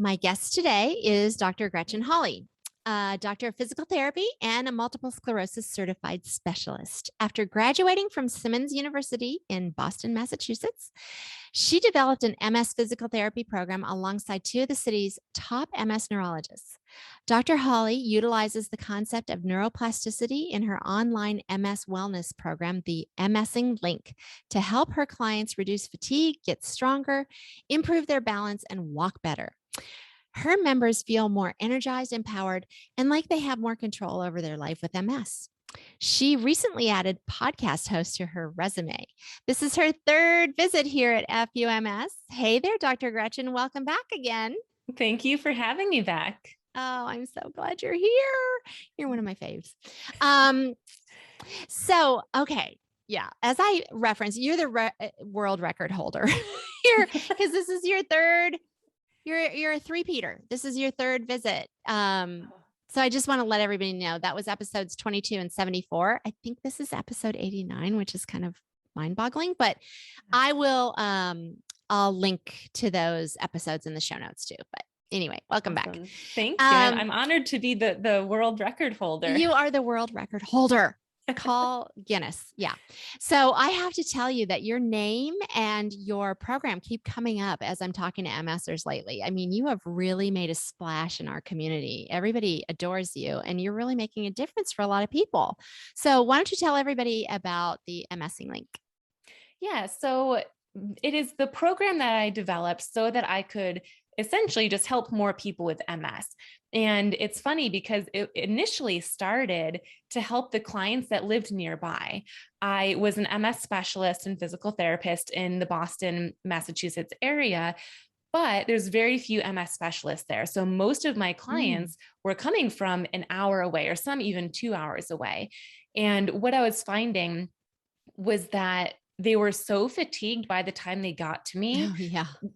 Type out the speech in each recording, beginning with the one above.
My guest today is Dr. Gretchen Hawley, a doctor of physical therapy and a multiple sclerosis certified specialist. After graduating from Simmons University in Boston, Massachusetts, she developed an MS physical therapy program alongside two of the city's top MS neurologists. Dr. Hawley utilizes the concept of neuroplasticity in her online MS wellness program, the MSing Link, to help her clients reduce fatigue, get stronger, improve their balance, and walk better. Her members feel more energized, empowered, and like they have more control over their life with MS. She recently added podcast host to her resume. This is her third visit here at FUMS. Hey there, Dr. Gretchen. Welcome back again. Thank you for having me back. Oh, I'm so glad you're here. You're one of my faves. Okay. Yeah. As I referenced, you're the world record holder here because this is your third. You're a three-peater. This is your third visit. So I just want to let everybody know that was episodes 22 and 74. I think this is episode 89, which is kind of mind-boggling, but I will, I'll link to those episodes in the show notes too. But anyway, welcome back. Thank you. I'm honored to be the world record holder. You are the world record holder. Call Guinness. Yeah. So I have to tell you that your name and your program keep coming up as I'm talking to MSers lately. I mean, you have really made a splash in our community. Everybody adores you and you're really making a difference for a lot of people. So why don't you tell everybody about the MSing Link? Yeah. So it is the program that I developed so that I could essentially just help more people with MS. And it's funny because it initially started to help the clients that lived nearby. I was an MS specialist and physical therapist in the Boston, Massachusetts area, but there's very few MS specialists there. So most of my clients were coming from an hour away or some even 2 hours away. And what I was finding was that they were so fatigued by the time they got to me,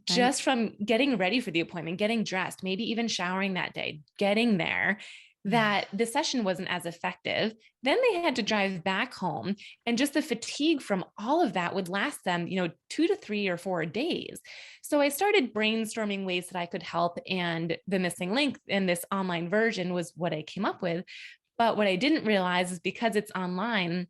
just from getting ready for the appointment, getting dressed, maybe even showering that day, getting there, that the session wasn't as effective. Then they had to drive back home, and just the fatigue from all of that would last them, 2 to 3 or 4 days. So I started brainstorming ways that I could help, and the MSing Link in this online version was what I came up with. But what I didn't realize is because it's online,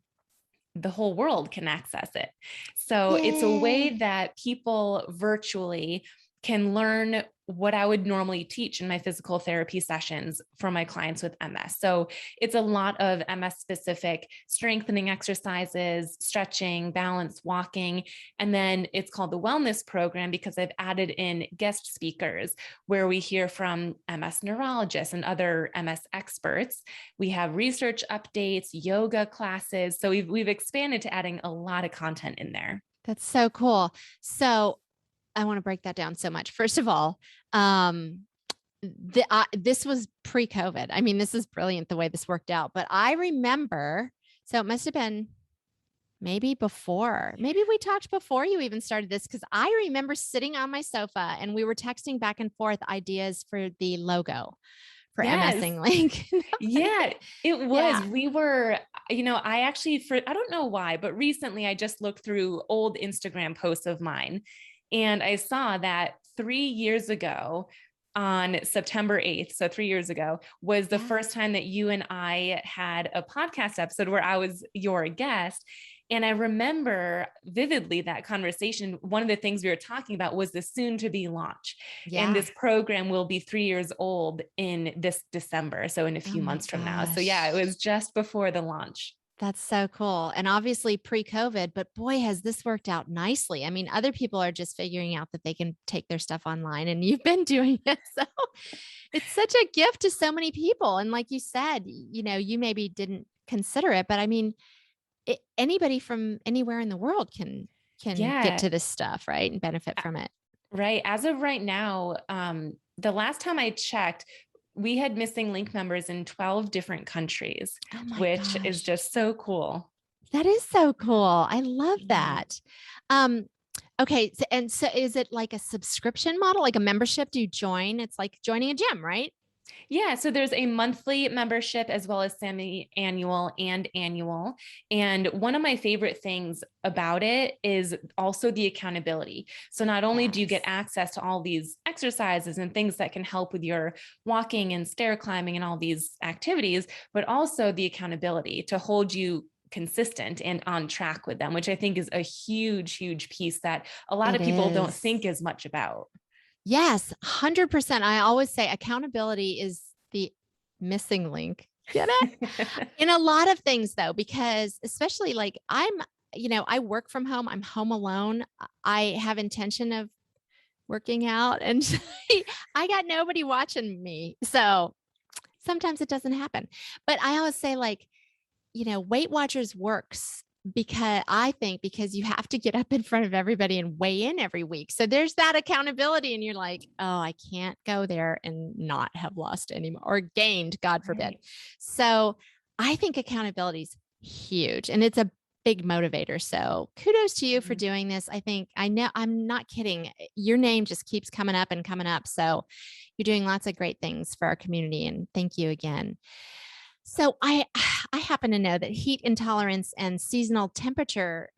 the whole world can access it. So it's a way that people virtually can learn what I would normally teach in my physical therapy sessions for my clients with MS. So it's a lot of MS specific strengthening exercises, stretching, balance, walking. And then it's called the wellness program because I've added in guest speakers where we hear from MS neurologists and other MS experts. We have research updates, yoga classes. So we've expanded to adding a lot of content in there. That's so cool. So I want to break that down so much. First of all, this was pre-COVID. I mean, this is brilliant the way this worked out, but I remember, so it must've been maybe we talked before you even started this. Cause I remember sitting on my sofa and we were texting back and forth ideas for the logo for MSing Link. Yeah, it was. Yeah. We were, I actually, I don't know why, but recently I just looked through old Instagram posts of mine. And I saw that 3 years ago on September 8th, so 3 years ago, was the first time that you and I had a podcast episode where I was your guest. And I remember vividly that conversation. One of the things we were talking about was the soon to be launch. Yeah. And this program will be 3 years old in this December. So in a few months from now. So yeah, it was just before the launch. That's so cool. And obviously pre-COVID, but boy, has this worked out nicely. I mean, other people are just figuring out that they can take their stuff online and you've been doing it. So it's such a gift to so many people. And like you said, you maybe didn't consider it, but I mean, anybody from anywhere in the world can get to this stuff, right? And benefit from it. Right. As of right now, the last time I checked, we had MSing Link members in 12 different countries, which is just so cool. That is so cool. I love that. Okay. So is it like a subscription model, like a membership? Do you join? It's like joining a gym, right? Yeah, so there's a monthly membership as well as semi-annual and annual. And one of my favorite things about it is also the accountability. So not only do you get Yes. access to all these exercises and things that can help with your walking and stair climbing and all these activities, but also the accountability to hold you consistent and on track with them, which I think is a huge, huge piece that a lot It of people don't is. think as much about. Yes, 100%. I always say accountability is the missing link. Get it? In a lot of things though, because especially like I work from home, I'm home alone. I have intention of working out and I got nobody watching me. So sometimes it doesn't happen. But I always say like, Weight Watchers works because you have to get up in front of everybody and weigh in every week. So there's that accountability. And you're like, oh, I can't go there and not have lost anymore or gained, God forbid. Right. So I think accountability is huge and it's a big motivator. So kudos to you for doing this. I know I'm not kidding. Your name just keeps coming up and coming up. So you're doing lots of great things for our community. And thank you again. So I happen to know that heat intolerance and seasonal temperature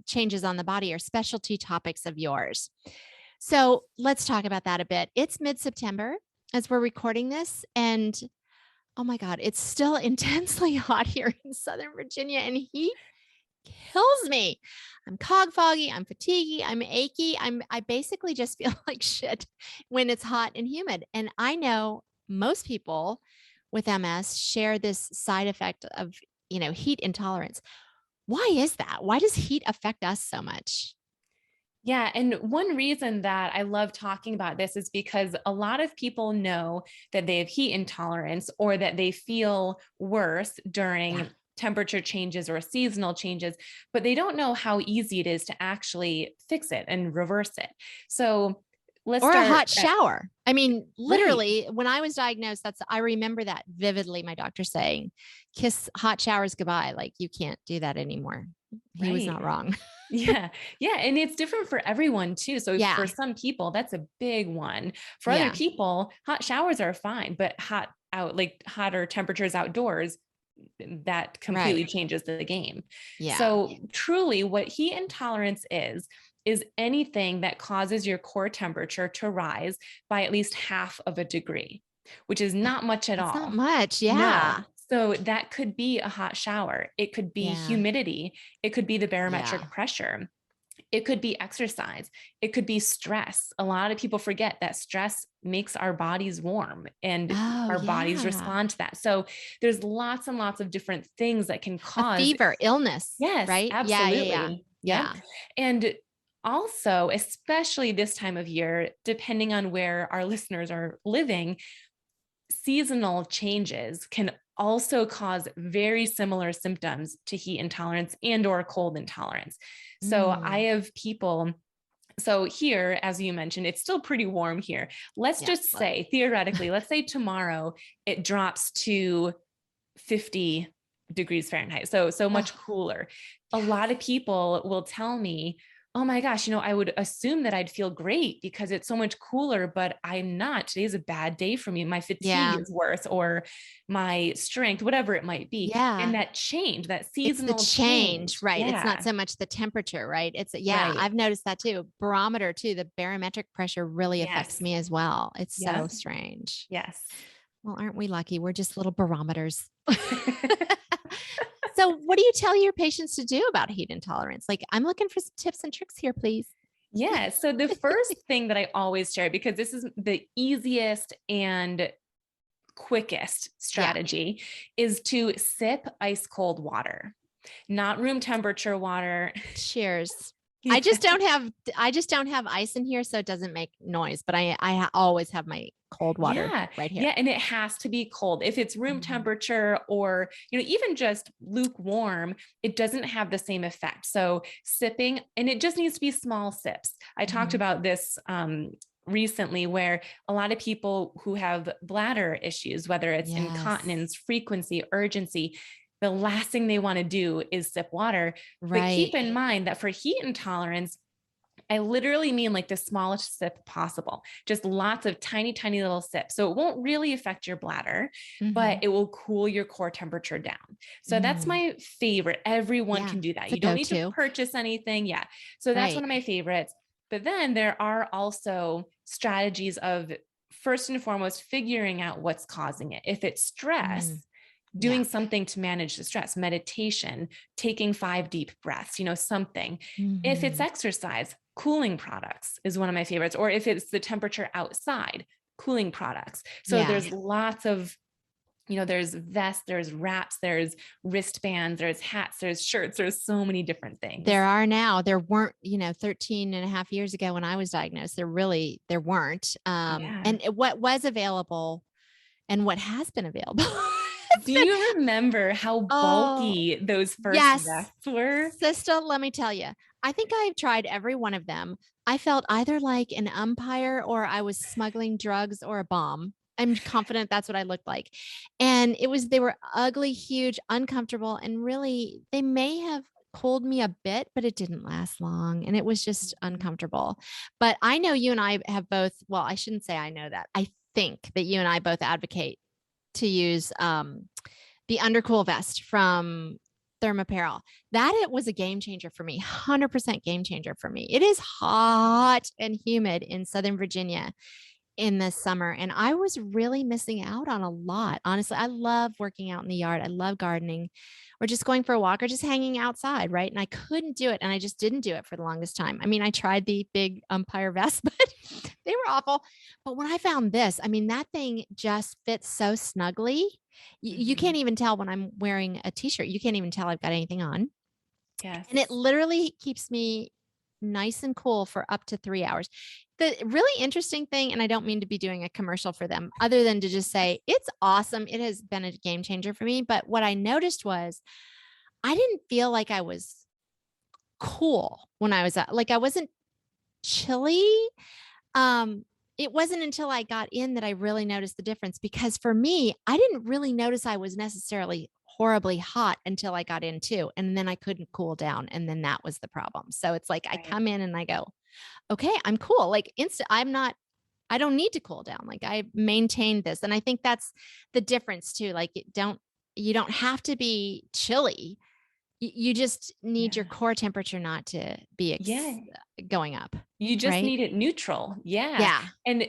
changes on the body are specialty topics of yours. So let's talk about that a bit. It's mid-September as we're recording this, and oh my God, it's still intensely hot here in Southern Virginia, and heat kills me. I'm cog foggy, I'm fatiguey, I'm achy. I basically just feel like shit when it's hot and humid. And I know most people with MS share this side effect of, heat intolerance. Why is that? Why does heat affect us so much? Yeah. And one reason that I love talking about this is because a lot of people know that they have heat intolerance or that they feel worse during Yeah. temperature changes or seasonal changes, but they don't know how easy it is to actually fix it and reverse it. So let's Or a start hot shower. I mean, right. literally, when I was diagnosed, I remember that vividly, my doctor saying, kiss hot showers goodbye. Like you can't do that anymore. He was Right. not wrong. Yeah. Yeah. And it's different for everyone too. So for Yeah. some people, that's a big one. For other Yeah. people, hot showers are fine, but like hotter temperatures outdoors, that completely Right. changes the game. Yeah. So truly what heat intolerance is anything that causes your core temperature to rise by at least half of a degree, which is not much at That's not all. much. No. Yeah. So that could be a hot shower. It could be Yeah. humidity. It could be the Yeah. barometric pressure. It could be exercise. It could be stress. A lot of people forget that stress makes our bodies warm and Oh, our bodies yeah. respond to that. So there's lots and lots of different things that can A cause. fever, illness, Yes, right? Yeah. Yeah. Yeah. absolutely. Yep. Yeah. And also, especially this time of year, depending on where our listeners are living, seasonal changes can also cause very similar symptoms to heat intolerance and or cold intolerance. So I Mm. have people, so here, as you mentioned, it's still pretty warm here. Let's Yeah. just Love it. say, theoretically, let's say tomorrow it drops to 50 degrees Fahrenheit. So much Oh, cooler. A yes. lot of people will tell me, oh my gosh, I would assume that I'd feel great because it's so much cooler, but I'm not. Today's a bad day for me. My fatigue Yeah. is worse or my strength, whatever it might be. And Yeah. that change, that It's the seasonal change, change. right? It's not Yeah. so much the temperature, right? Yeah, Right. I've noticed that too. Barometer too, the barometric pressure really affects Yes. me as well. It's so Yep. strange. Yes. Well, aren't we lucky? We're just little barometers. So, what do you tell your patients to do about heat intolerance? Like, I'm looking for some tips and tricks here, please. Yeah. So the first thing that I always share, because this is the easiest and quickest Yeah. strategy, is to sip ice cold water, not room temperature water. Cheers. I Yeah. just don't have I just don't have ice in here, so it doesn't make noise. But I always have my cold water Yeah. right here. Yeah. And it has to be cold. If it's room Mhm. temperature or, even just lukewarm, it doesn't have the same effect. So sipping, and it just needs to be small sips. I talked Mhm. about this recently where a lot of people who have bladder issues, whether it's Yes. incontinence, frequency, urgency, the last thing they want to do is sip water. But keep Right. in mind that for heat intolerance, I literally mean like the smallest sip possible, just lots of tiny, tiny little sips. So it won't really affect your bladder, but it will cool your core temperature down. So that's my favorite. Everyone can do that. It's a You don't need to go-to. purchase anything. Yeah. So that's one of my favorites. But then there are also strategies of, first and foremost, figuring out what's causing it. If it's stress, doing something to manage the stress, meditation, taking 5 deep breaths, something. If it's exercise, cooling products is one of my favorites. Or if it's the temperature outside, cooling products. So there's lots of, there's vests, there's wraps, there's wristbands, there's hats, there's shirts, there's so many different things. There are now. There weren't, 13 and a half years ago when I was diagnosed, there weren't. And what was available and what has been available. Do you remember how bulky those first vests were? Sister, let me tell you, I think I've tried every one of them. I felt either like an umpire or I was smuggling drugs or a bomb. I'm confident that's what I looked like. And they were ugly, huge, uncomfortable, and really they may have cooled me a bit, but it didn't last long. And it was just uncomfortable. But I know you and I have both, well, I shouldn't say I know that. I think that you and I both advocate to use the Undercool Vest from Thermapparel. That it was a game changer for me, 100% game changer for me. It is hot and humid in Southern Virginia in the summer, and I was really missing out on a lot. Honestly, I love working out in the yard. I love gardening or just going for a walk or just hanging outside, right? And I couldn't do it, and I just didn't do it for the longest time. I mean, I tried the big umpire vest, but they were awful. But when I found this, I mean, that thing just fits so snugly. You can't even tell when I'm wearing a t-shirt. You can't even tell I've got anything on. Yes. And it literally keeps me nice and cool for up to 3 hours. The really interesting thing, and I don't mean to be doing a commercial for them other than to just say it's awesome. It has been a game changer for me. But what I noticed was I didn't feel like I was cool when I was like, I wasn't chilly. It wasn't until I got in that I really noticed the difference, because for me, I didn't really notice I was necessarily horribly hot until I got in too. And then I couldn't cool down. And then that was the problem. So it's like, I come in and I go, okay, I'm cool. Like I don't need to cool down. Like I maintained this. And I think that's the difference too. Like you don't have to be chilly. You just need your core temperature not to be going up. You just need it neutral. Yeah. And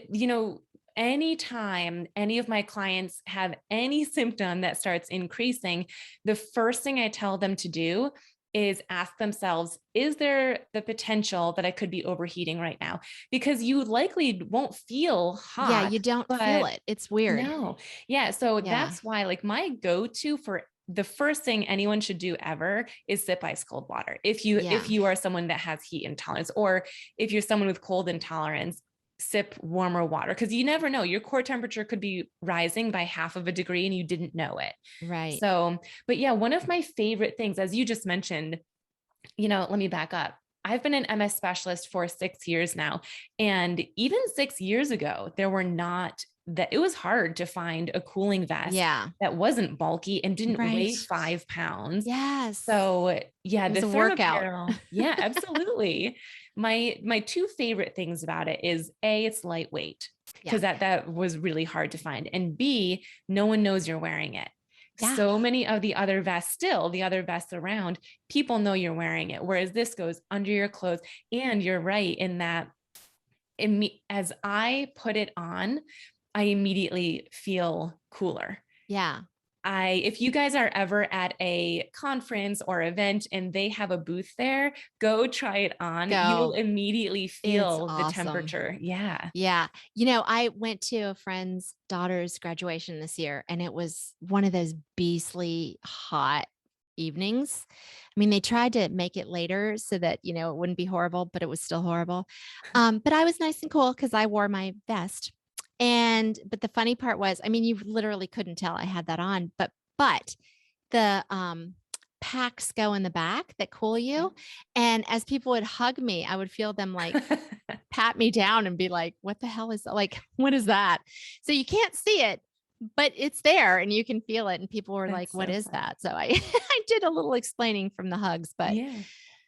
anytime any of my clients have any symptom that starts increasing, the first thing I tell them to do is ask themselves, is there the potential that I could be overheating right now? Because you likely won't feel hot. Yeah, you don't feel it. It's weird. No. Yeah. So that's why, like, my go-to for the first thing anyone should do ever is sip ice cold water. If you are someone that has heat intolerance, or if you're someone with cold intolerance, sip warmer water, because you never know, your core temperature could be rising by 1/2 degree and you didn't know it. Right. So, but yeah, one of my favorite things, as you just mentioned, let me back up. I've been an MS specialist for 6 years now. And even 6 years ago, it was hard to find a cooling vest that wasn't bulky and didn't weigh 5 pounds. Yes. So yeah, the workout. Yeah, absolutely. My 2 favorite things about it is A, it's lightweight, because that was really hard to find. And B, no one knows you're wearing it. Yeah. So many of the other vests around, people know you're wearing it. Whereas this goes under your clothes. And you're right in that as I put it on, I immediately feel cooler. Yeah. If you guys are ever at a conference or event and they have a booth there, go try it on. You will immediately feel the temperature. Yeah. Yeah. I went to a friend's daughter's graduation this year, and it was one of those beastly hot evenings. I mean, they tried to make it later so that, it wouldn't be horrible, but it was still horrible. But I was nice and cool because I wore my vest. But the funny part was, I mean, you literally couldn't tell I had that on, but the packs go in the back that cool you. And as people would hug me, I would feel them like pat me down and be like, what the hell is that? Like, what is that? So you can't see it, but it's there and you can feel it. And people were like, what is that? So I did a little explaining from the hugs, but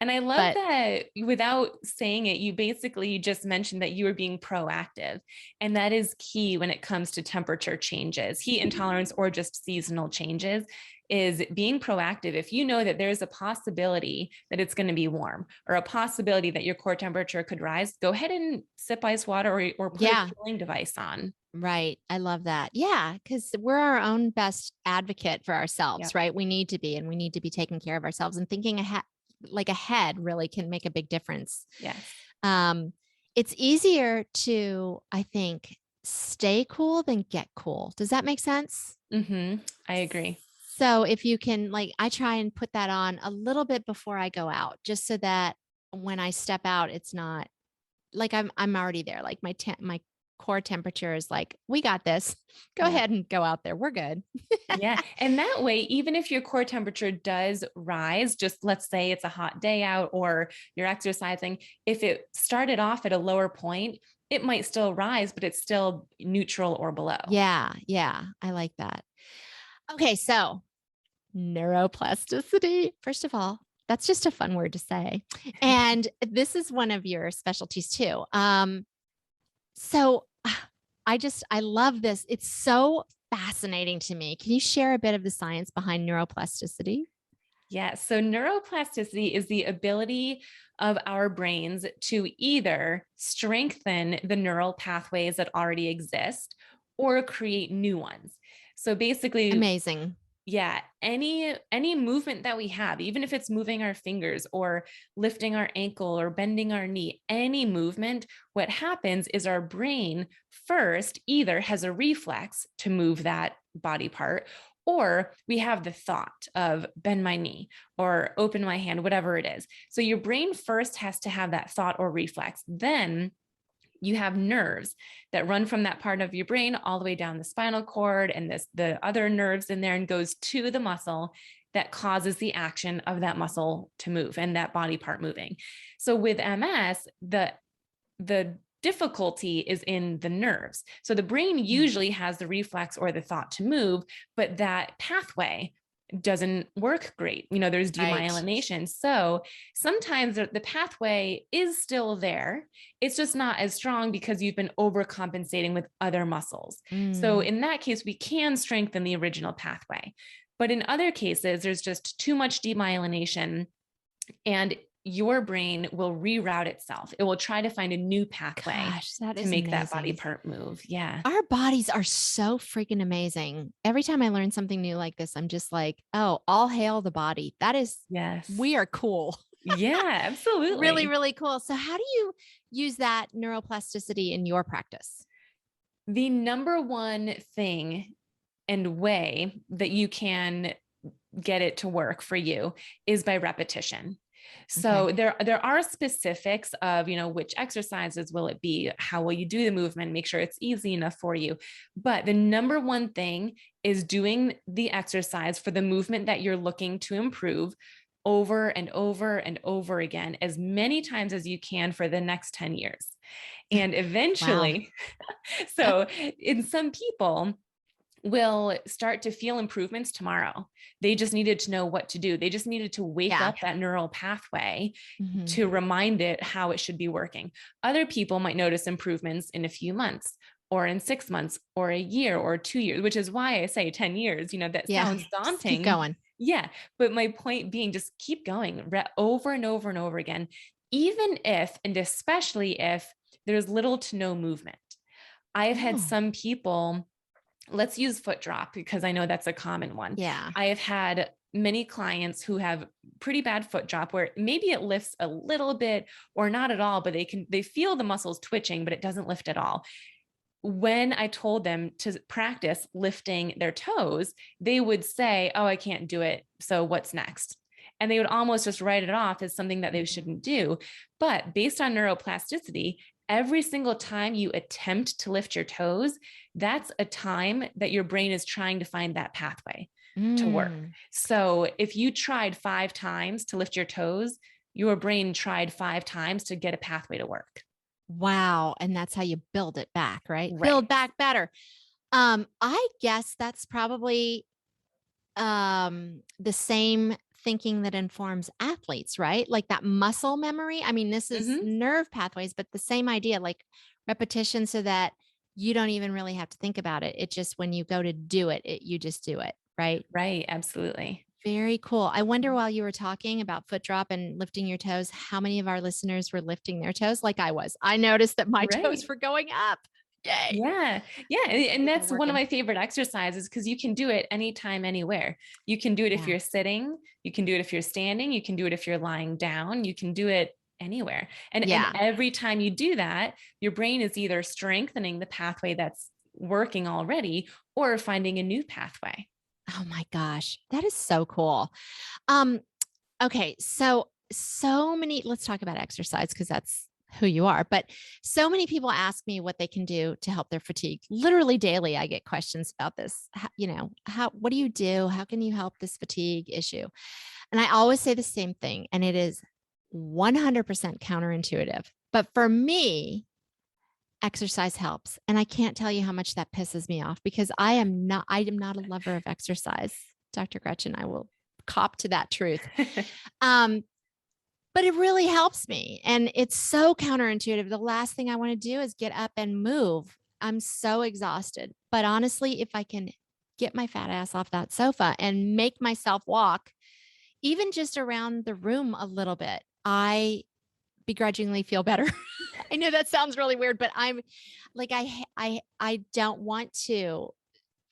And I love But that without saying it, you basically just mentioned that you were being proactive. And that is key when it comes to temperature changes, heat intolerance, or just seasonal changes, is being proactive. If you know that there's a possibility that it's going to be warm or a possibility that your core temperature could rise, go ahead and sip ice water or put a yeah, cooling device on. right. I love that. Yeah, because we're our own best advocate for ourselves, Yep. right? We need to be, and we need to be taking care of ourselves, and thinking ahead, like ahead, really can make a big difference. Yes. Um, it's easier to, I think, stay cool than get cool. Does that make sense? I agree. So if you can, like, I try and put that on a little bit before I go out, just so that when I step out, it's not like I'm already there. Like my core temperature is like, we got this. Go Yeah. ahead and go out there. We're good. Yeah. And that way, even if your core temperature does rise, just let's say it's a hot day out or you're exercising, if it started off at a lower point, it might still rise, but it's still neutral or below. Yeah, yeah, I like that. Okay, so neuroplasticity. First of all, that's just a fun word to say. And this is one of your specialties too. So I love this. It's so fascinating to me. Can you share a bit of the science behind neuroplasticity? Yeah. So neuroplasticity is the ability of our brains to either strengthen the neural pathways that already exist or create new ones. So basically, Amazing. yeah, any movement that we have, even if it's moving our fingers or lifting our ankle or bending our knee, any movement, what happens is our brain first either has a reflex to move that body part, or we have the thought of bend my knee or open my hand, whatever it is. So your brain first has to have that thought or reflex. Then you have nerves that run from that part of your brain all the way down the spinal cord and the other nerves in there, and goes to the muscle that causes the action of that muscle to move and that body part moving. So with MS, the difficulty is in the nerves. So the brain usually has the reflex or the thought to move, but that pathway doesn't work great. There's Right. demyelination. So sometimes the pathway is still there. It's just not as strong because you've been overcompensating with other muscles. So Mm. in that case, we can strengthen the original pathway. But in other cases, there's just too much demyelination, and your brain will reroute itself. It will try to find a new pathway Gosh, that to is make that body amazing. part move. Yeah. Our bodies are so freaking amazing. Every time I learn something new like this, I'm just like, oh, all hail the body. Yes. We are cool. Yeah, Really, absolutely. really cool. So, how do you use that neuroplasticity in your practice? The number one thing and way that you can get it to work for you is by repetition. Okay. So there are specifics of, which exercises will it be? How will you do the movement? Make sure it's easy enough for you. But the number one thing is doing the exercise for the movement that you're looking to improve over and over and over again, as many times as you can for the next 10 years. And Wow. eventually, so in some people, will start to feel improvements tomorrow. They just needed to know what to do. They just needed to wake Yeah. up that neural pathway Mhm. to remind it how it should be working. Other people might notice improvements in a few months or in 6 months or a year or 2 years, which is why I say 10 years, that Yeah. sounds Just keep daunting. going. Yeah. But my point being, just keep going over and over and over again, even if, and especially if there's little to no movement. I've had Oh, some people, let's use foot drop because I know that's a common one. yeah. I have had many clients who have pretty bad foot drop where maybe it lifts a little bit or not at all, but they feel the muscles twitching, but it doesn't lift at all. When I told them to practice lifting their toes, they would say, "Oh, I can't do it. So what's next?" And they would almost just write it off as something that they Mhm. shouldn't do. But based on neuroplasticity, every single time you attempt to lift your toes, that's a time that your brain is trying to find that pathway to work. Mm. So if you tried 5 times to lift your toes, your brain tried 5 times to get a pathway to work. Wow. And that's how you build it back, right? Right. Build back better. I guess that's probably the same thinking that informs athletes, right? Like that muscle memory. I mean, this is Mhm. nerve pathways, but the same idea, like repetition so that you don't even really have to think about it. It just, when you go to do it, you just do it, right? Right. Absolutely. Very cool. I wonder, while you were talking about foot drop and lifting your toes, how many of our listeners were lifting their toes like I was? I noticed that my toes Right. were going up. Yay. Yeah. Yeah. And They're that's one of working. my favorite exercises because you can do it anytime, anywhere. You can do it if Yeah. you're sitting, you can do it if you're standing, you can do it if you're lying down, you can do it anywhere. And Yeah. every time you do that, your brain is either strengthening the pathway that's working already or finding a new pathway. Oh my gosh. That is so cool. Um, okay. So many, let's talk about exercise because that's who you are. But so many people ask me what they can do to help their fatigue. Literally daily, I get questions about this. What do you do? How can you help this fatigue issue? And I always say the same thing, and it is 100% counterintuitive. But for me, exercise helps. And I can't tell you how much that pisses me off because I am not a lover of exercise. Dr. Gretchen, I will cop to that truth. Um, but it really helps me. And it's so counterintuitive. The last thing I want to do is get up and move. I'm so exhausted. But honestly, if I can get my fat ass off that sofa and make myself walk, even just around the room a little bit, I begrudgingly feel better. I know that sounds really weird, but I'm like, I don't want to.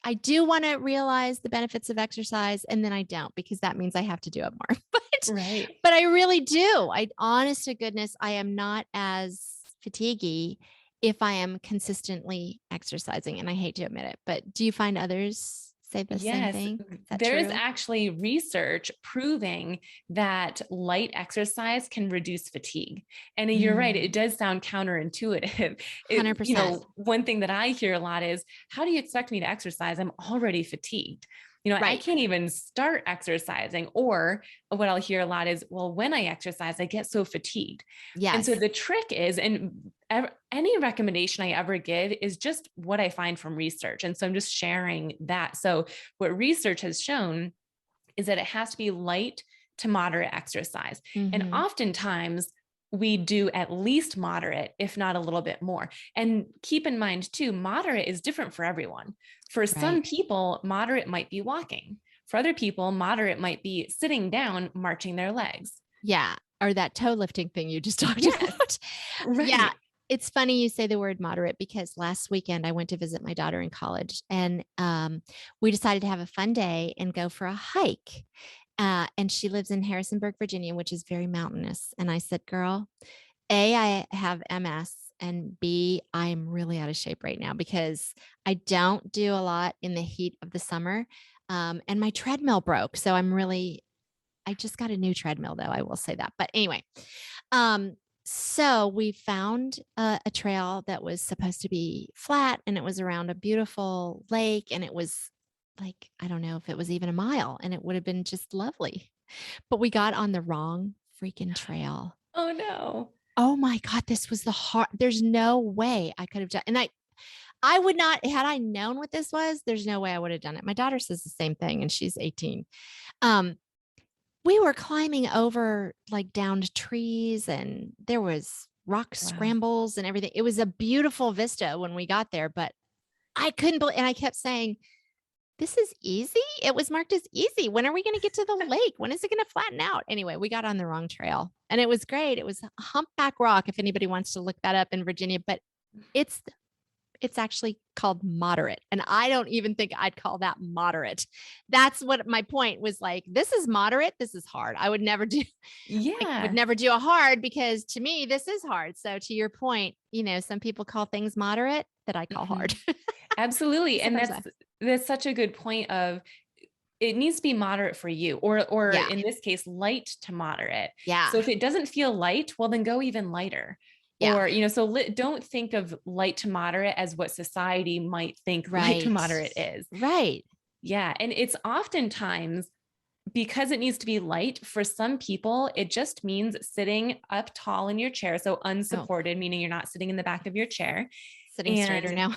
I do want to realize the benefits of exercise, and then I don't, because that means I have to do it more. but Right. but I really do. Honest to goodness, I am not as fatiguey if I am consistently exercising, and I hate to admit it. But do you find others say the same Yes, thing? Is that there is true? actually research proving that light exercise can reduce fatigue. And you're right, it does sound counterintuitive. 100%. One thing that I hear a lot is, how do you expect me to exercise? I'm already fatigued. I Right. can't even start exercising. Or what I'll hear a lot is, well, when I exercise, I get so fatigued. And so Yes. the trick is, and any recommendation I ever give is just what I find from research. And so I'm just sharing that. So what research has shown is that it has to be light to moderate exercise. And Mm-hmm. oftentimes we do at least moderate, if not a little bit more. And keep in mind too, moderate is different for everyone. For some Right. people, moderate might be walking. For other people, moderate might be sitting down, marching their legs. Yeah. Or that toe lifting thing you just talked Yes, about. Yeah. right. It's funny you say the word moderate because last weekend I went to visit my daughter in college, and we decided to have a fun day and go for a hike. And she lives in Harrisonburg, Virginia, which is very mountainous. And I said, girl, A, I have MS, and B, I'm really out of shape right now because I don't do a lot in the heat of the summer. And my treadmill broke. So I just got a new treadmill though. I will say that. But anyway, um, so we found a trail that was supposed to be flat, and it was around a beautiful lake, and it was like, I don't know if it was even a mile, and it would have been just lovely. But we got on the wrong freaking trail. Oh no. Oh my God, this was there's no way I could have done. And I would not, had I known what this was, there's no way I would have done it. My daughter says the same thing, and she's 18. Um, we were climbing over like downed trees, and there was rock Wow. scrambles and everything. It was a beautiful vista when we got there, but I couldn't believe, and I kept saying, this is easy. It was marked as easy. When are we going to get to the lake? When is it going to flatten out? Anyway, we got on the wrong trail, and it was great. It was Humpback Rock, if anybody wants to look that up in Virginia, but it's it's actually called moderate. And I don't even think I'd call that moderate. That's what my point was, like, this is moderate. This is hard. I would Yeah. never do a hard, because to me, this is hard. So to your point, some people call things moderate that I call hard. Mhm. Absolutely. And Sometimes that's such a good point of, it needs to be moderate for you, or yeah. in this case, light to moderate. Yeah. So if it doesn't feel light, well, then go even lighter. Yeah. Or, don't think of light to moderate as what society might think light to Right. moderate is. Right. Yeah. And it's oftentimes, because it needs to be light, for some people, it just means sitting up tall in your chair. So Oh, unsupported, meaning you're not sitting in the back of your chair. sitting straighter And now.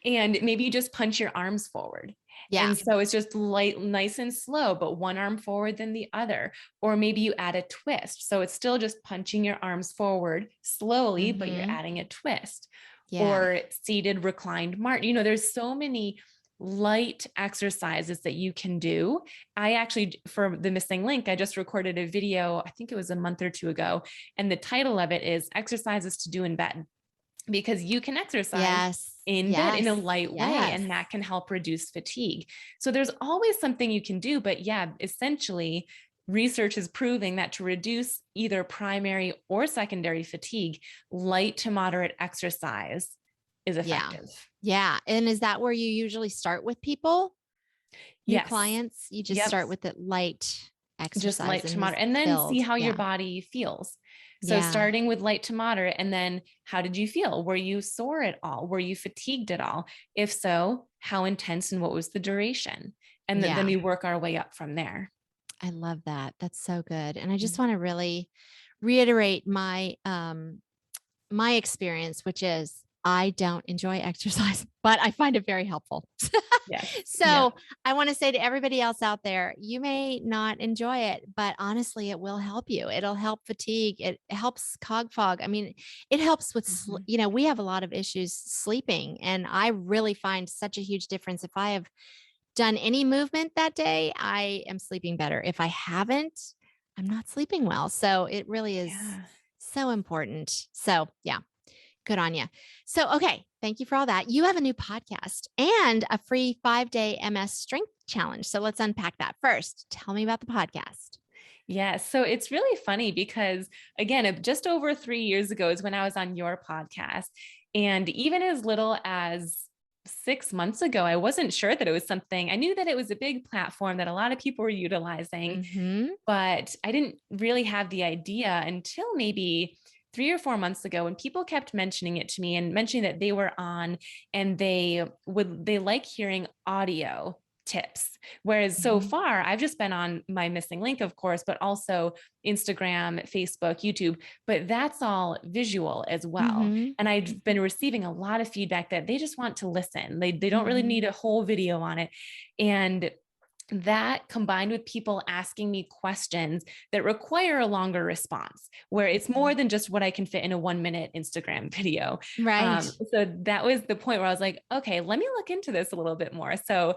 and maybe you just punch your arms forward. Yeah. And so it's just light, nice and slow, but one arm forward than the other. Or maybe you add a twist. So it's still just punching your arms forward slowly, but you're adding a twist. Yeah. Or seated reclined march. You know, there's so many light exercises that you can do. I actually, for the MSing Link, I just recorded a video, I think it was a month or two ago, and the title of it is Exercises to Do in Bed, because you can exercise in bed in a light way, and that can help reduce fatigue. So there's always something you can do, but yeah, essentially research is proving that to reduce either primary or secondary fatigue, light to moderate exercise is effective. Yeah. And is that where you usually start with people? New Yes. clients, you just start with the light exercise, just light to moderate, and then see how your body feels. So starting with light to moderate, and then how did you feel? Were you sore at all? Were you fatigued at all? If so, how intense and what was the duration? And then we work our way up from there. I love that. That's so good. And I just want to really reiterate my my experience, which is I don't enjoy exercise, but I find it very helpful. So I want to say to everybody else out there, you may not enjoy it, but honestly, it will help you. It'll help fatigue. It helps cog fog. I mean, it helps with, you know, we have a lot of issues sleeping, and I really find such a huge difference. If I have done any movement that day, I am sleeping better. If I haven't, I'm not sleeping well. So it really is so important. So yeah, good on you. So, okay. Thank you for all that. You have a new podcast and a free 5-day MS strength challenge. So let's unpack that first. Tell me about the podcast. Yeah. So it's really funny because, again, just over 3 years ago is when I was on your podcast. And even as little as 6 months ago, I wasn't sure that it was something. I knew that it was a big platform that a lot of people were utilizing, but I didn't really have the idea until maybe 3 or 4 months ago, when people kept mentioning it to me and mentioning that they were on, and they like hearing audio tips. Whereas so far I've just been on my MSing Link, of course, but also Instagram, Facebook, YouTube, but that's all visual as well. And I've been receiving a lot of feedback that they just want to listen. They don't really need a whole video on it. And that, combined with people asking me questions that require a longer response, where it's more than just what I can fit in a 1-minute Instagram video. Right. So that was the point where I was like, okay, let me look into this a little bit more. So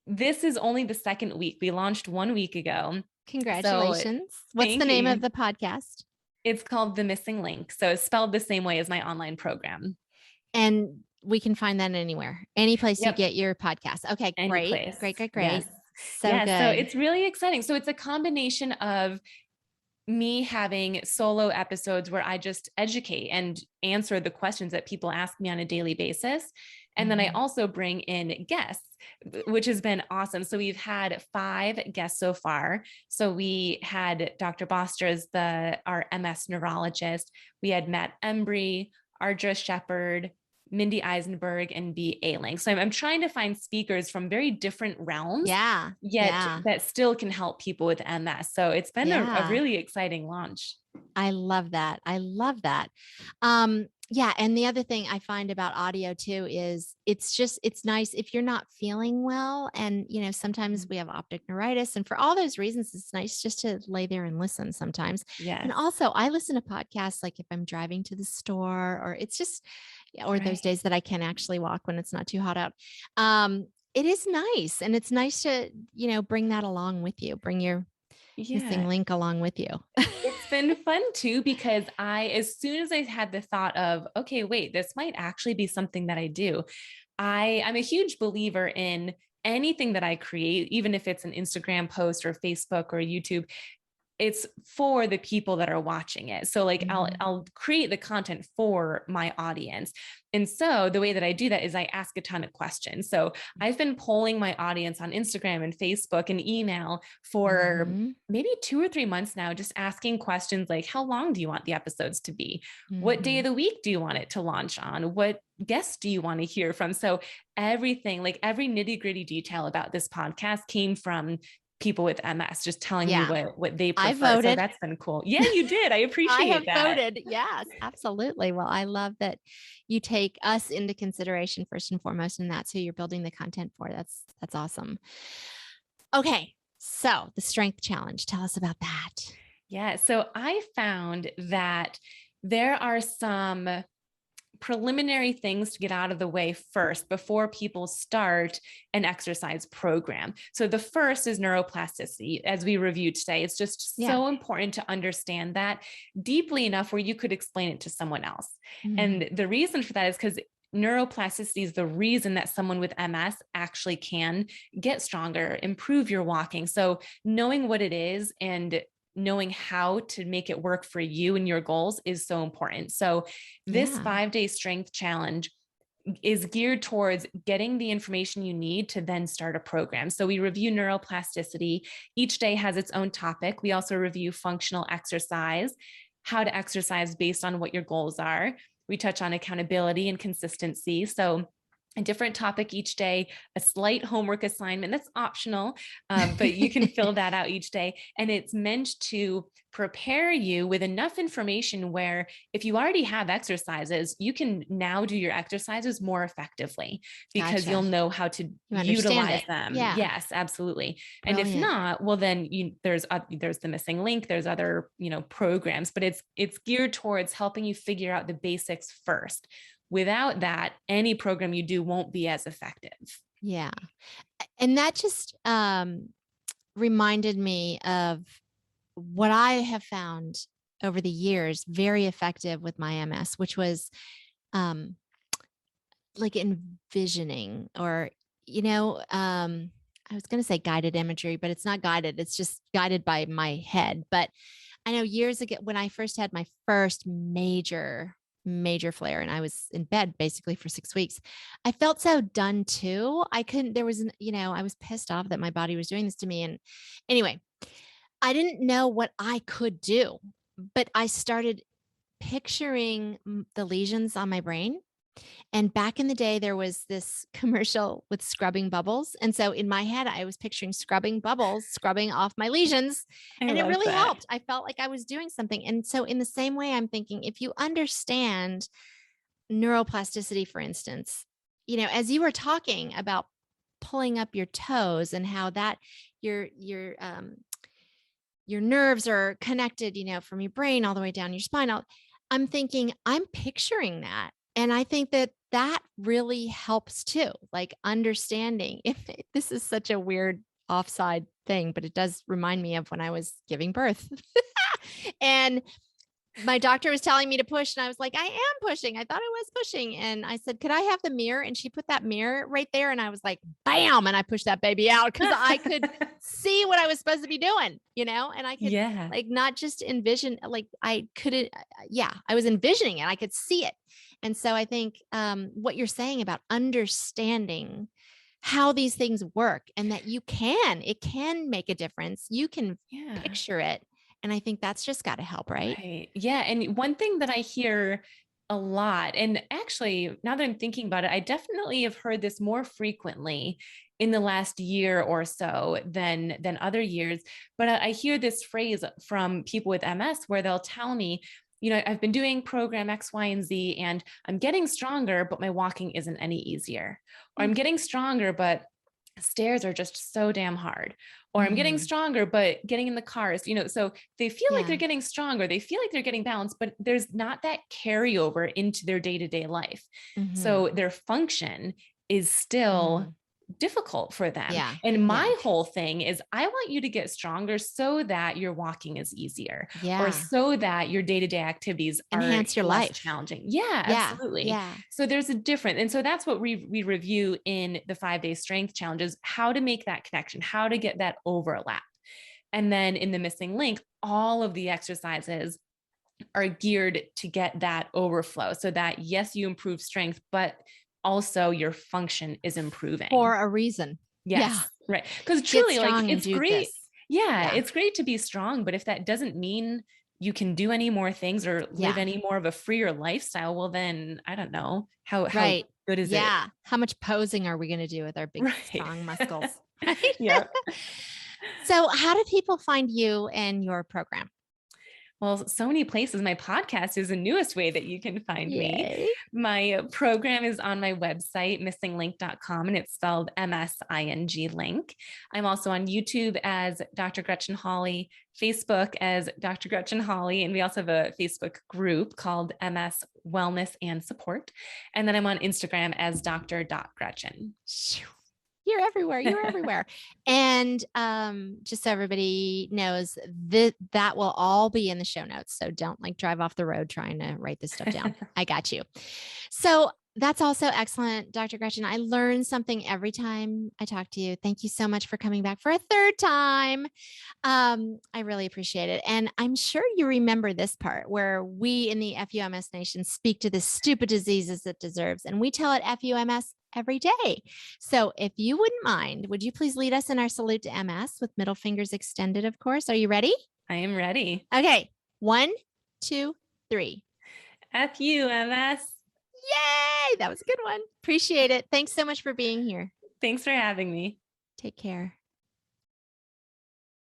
this is only the second week. We launched 1 week ago. Congratulations. What's the name of the podcast? It's called The MSing Link. So it's spelled the same way as my online program. And we can find that anywhere, any place you get your podcast. Okay, great. Yes. So good. So it's really exciting. So it's a combination of me having solo episodes where I just educate and answer the questions that people ask me on a daily basis. And then I also bring in guests, which has been awesome. So we've had 5 guests so far. So we had Dr. Bosters, our MS neurologist. We had Matt Embry, Ardra Shepard, Mindy Eisenberg, and B. Ailing. So I'm trying to find speakers from very different realms, yet that still can help people with MS. So it's been a really exciting launch. I love that. I love that. Yeah. And the other thing I find about audio too is it's nice if you're not feeling well. And, you know, sometimes we have optic neuritis, and for all those reasons, it's nice just to lay there and listen sometimes. And also I listen to podcasts, like if I'm driving to the store, or it's just, or those days that I can actually walk when it's not too hot out. It is nice. And it's nice to, you know, bring that along with you, bring your MSing Link along with you. It's been fun too, because as soon as I had the thought of, okay, wait, this might actually be something that I do. I'm a huge believer in anything that I create, even if it's an Instagram post or Facebook or YouTube. It's for the people that are watching it. So like I'll create the content for my audience. And so the way that I do that is I ask a ton of questions. So I've been polling my audience on Instagram and Facebook and email for maybe 2 or 3 months now, just asking questions like, how long do you want the episodes to be? What day of the week do you want it to launch on? What guests do you want to hear from? So everything, like every nitty-gritty detail about this podcast came from people with MS, just telling me Yeah. what they I prefer. So voted. that's been cool. Yeah, you did. I I appreciate have that. voted. Yes, absolutely. Well, I love that you take us into consideration first and foremost, and that's who you're building the content for. That's awesome. Okay. So the strength challenge, tell us about that. Yeah. So I found that there are some preliminary things to get out of the way first before people start an exercise program. So the first is neuroplasticity, as we reviewed today. It's just so important to understand that deeply enough where you could explain it to someone else. And the reason for that is because neuroplasticity is the reason that someone with MS actually can get stronger, improve your walking. So knowing what it is and knowing how to make it work for you and your goals is so important. So this 5-day strength challenge is geared towards getting the information you need to then start a program. So we review neuroplasticity. Each day has its own topic. We also review functional exercise, how to exercise based on what your goals are. We touch on accountability and consistency. So a different topic each day, a slight homework assignment that's optional, but you can fill that out each day. And it's meant to prepare you with enough information where if you already have exercises, you can now do your exercises more effectively because you'll know how to utilize them. Yeah. Yes, absolutely. Brilliant. And if not, well, then there's the MSing Link, there's other, programs, but it's geared towards helping you figure out the basics first. Without that, any program you do won't be as effective. Yeah. And that just reminded me of what I have found over the years very effective with my MS, which was like envisioning or, I was going to say guided imagery, but it's not guided. It's just guided by my head. But I know years ago when I first had my first major flare and I was in bed basically for 6 weeks, I felt so done too. I couldn't, there was, I was pissed off that my body was doing this to me. And anyway, I didn't know what I could do, but I started picturing the lesions on my brain. And back in the day, there was this commercial with scrubbing bubbles. And so in my head, I was picturing scrubbing bubbles, scrubbing off my lesions. And it really helped. I felt like I was doing something. And so in the same way, I'm thinking, if you understand neuroplasticity, for instance, as you were talking about pulling up your toes and how that your nerves are connected, from your brain all the way down your spine. I'm thinking, I'm picturing that. And I think that really helps too, like understanding if this is such a weird offside thing, but it does remind me of when I was giving birth. And my doctor was telling me to push and I was like, I am pushing. I thought I was pushing. And I said, could I have the mirror? And she put that mirror right there. And I was like, bam. And I pushed that baby out because I could see what I was supposed to be doing, and I could like not just envision, like I couldn't, I was envisioning it. I could see it. And so I think what you're saying about understanding how these things work and that it can make a difference. You can picture it. And I think that's just got to help, right? Right. Yeah. And one thing that I hear a lot, and actually, now that I'm thinking about it, I definitely have heard this more frequently in the last year or so than other years. But I hear this phrase from people with MS where they'll tell me, I've been doing program X, Y, and Z, and I'm getting stronger, but my walking isn't any easier. Or I'm getting stronger, but stairs are just so damn hard. Or I'm getting stronger, but getting in the cars, so they feel like they're getting stronger. They feel like they're getting balanced, but there's not that carryover into their day-to-day life. So their function is still difficult for them. And my whole thing is I want you to get stronger so that your walking is easier or so that your day-to-day activities enhance your life challenging. Absolutely. So there's a difference. And so that's what we review in the 5-day strength challenges, how to make that connection, how to get that overlap. And then in the MSing Link, all of the exercises are geared to get that overflow so that yes, you improve strength, but also your function is improving for a reason. Right. Because truly, like, it's great. It's great to be strong, but if that doesn't mean you can do any more things or live any more of a freer lifestyle, well, then I don't know how good is it? How much posing are we going to do with our big, strong muscles? Right? So how do people find you and your program? Well, so many places. My podcast is the newest way that you can find me. My program is on my website, MSingLink.com, and it's spelled MSing Link. I'm also on YouTube as Dr. Gretchen Hawley, Facebook as Dr. Gretchen Hawley, and we also have a Facebook group called MS Wellness and Support. And then I'm on Instagram as Dr.Gretchen. You're everywhere. You're everywhere. And just so everybody knows, that will all be in the show notes. So don't like drive off the road trying to write this stuff down. I got you. So that's also excellent, Dr. Gretchen. I learn something every time I talk to you. Thank you so much for coming back for a third time. I really appreciate it. And I'm sure you remember this part where we in the FUMS Nation speak to the stupid diseases it deserves. And we tell it FUMS every day. So if you wouldn't mind, would you please lead us in our salute to MS with middle fingers extended, of course. Are you ready? I am ready. Okay. 1, 2, 3. FUMS. Yay! That was a good one. Appreciate it. Thanks so much for being here. Thanks for having me. Take care.